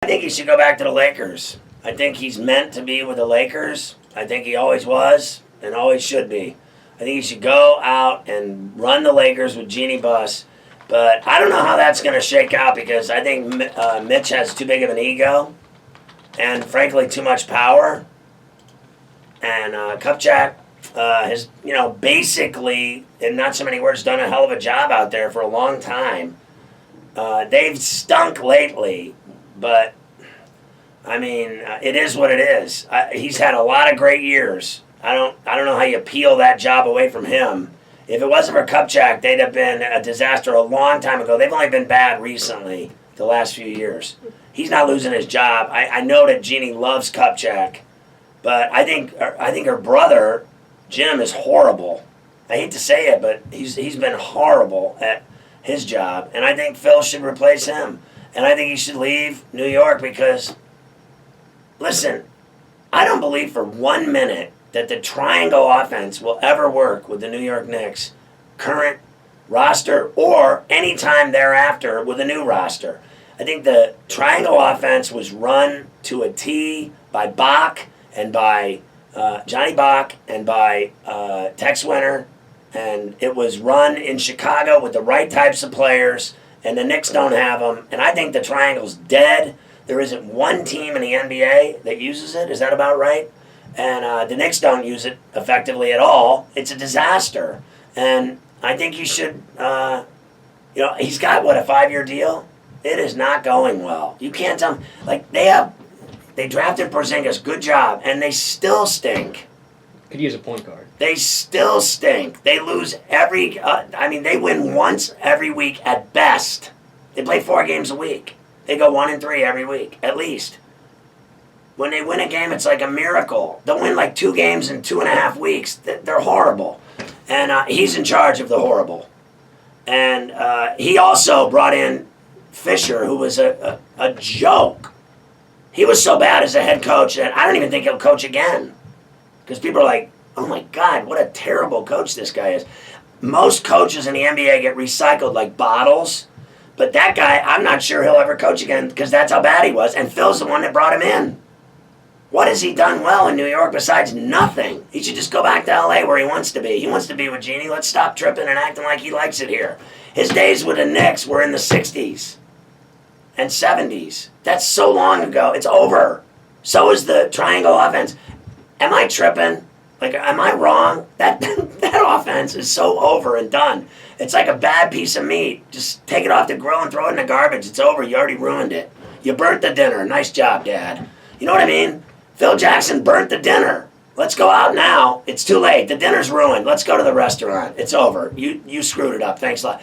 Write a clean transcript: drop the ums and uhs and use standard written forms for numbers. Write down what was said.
I think he should go back to the Lakers. I think he's meant to be with the Lakers. I think he always was and always should be. I think he should go out and run the Lakers with Jeannie Buss. But I don't know how that's going to shake out because I think Mitch has too big of an ego and, frankly, too much power. And Kupchak has, basically, in not so many words, done a hell of a job out there for a long time. They've stunk lately, but, it is what it is. He's had a lot of great years. I don't know how you peel that job away from him. If it wasn't for Kupchak, they'd have been a disaster a long time ago. They've only been bad recently, the last few years. He's not losing his job. I know that Jeannie loves Kupchak, but I think her brother, Jim, is horrible. I hate to say it, but he's been horrible at his job, and I think Phil should replace him. And I think he should leave New York because, listen, I don't believe for 1 minute that the triangle offense will ever work with the New York Knicks current roster or any time thereafter with a new roster. I think the triangle offense was run to a T by Bach and by Johnny Bach and by Tex Winter, and it was run in Chicago with the right types of players, and the Knicks don't have them. And I think the triangle's dead. There isn't one team in the NBA that uses it. Is that about right? And the Knicks don't use it effectively at all. It's a disaster. And I think he should, he's got, a 5-year deal? It is not going well. You can't tell me. They drafted Porzingis, good job, and they still stink. Could use a point guard. They still stink. They lose they win once every week at best. They play 4 games a week. They go 1-3 every week, at least. When they win a game, it's like a miracle. They'll win 2 games in 2.5 weeks. They're horrible. And he's in charge of the horrible. And he also brought in Fisher, who was a joke. He was so bad as a head coach that I don't even think he'll coach again. Because people are like, oh my God, what a terrible coach this guy is. Most coaches in the NBA get recycled like bottles. But that guy, I'm not sure he'll ever coach again because that's how bad he was. And Phil's the one that brought him in. What has he done well in New York besides nothing? He should just go back to L.A. where he wants to be. He wants to be with Jeannie. Let's stop tripping and acting like he likes it here. His days with the Knicks were in the 60s and 70s. That's so long ago. It's over. So is the triangle offense. Am I tripping? Am I wrong? That offense is so over and done. It's like a bad piece of meat. Just take it off the grill and throw it in the garbage. It's over. You already ruined it. You burnt the dinner. Nice job, Dad. You know what I mean? Phil Jackson burnt the dinner. Let's go out now. It's too late. The dinner's ruined. Let's go to the restaurant. It's over. You screwed it up. Thanks a lot.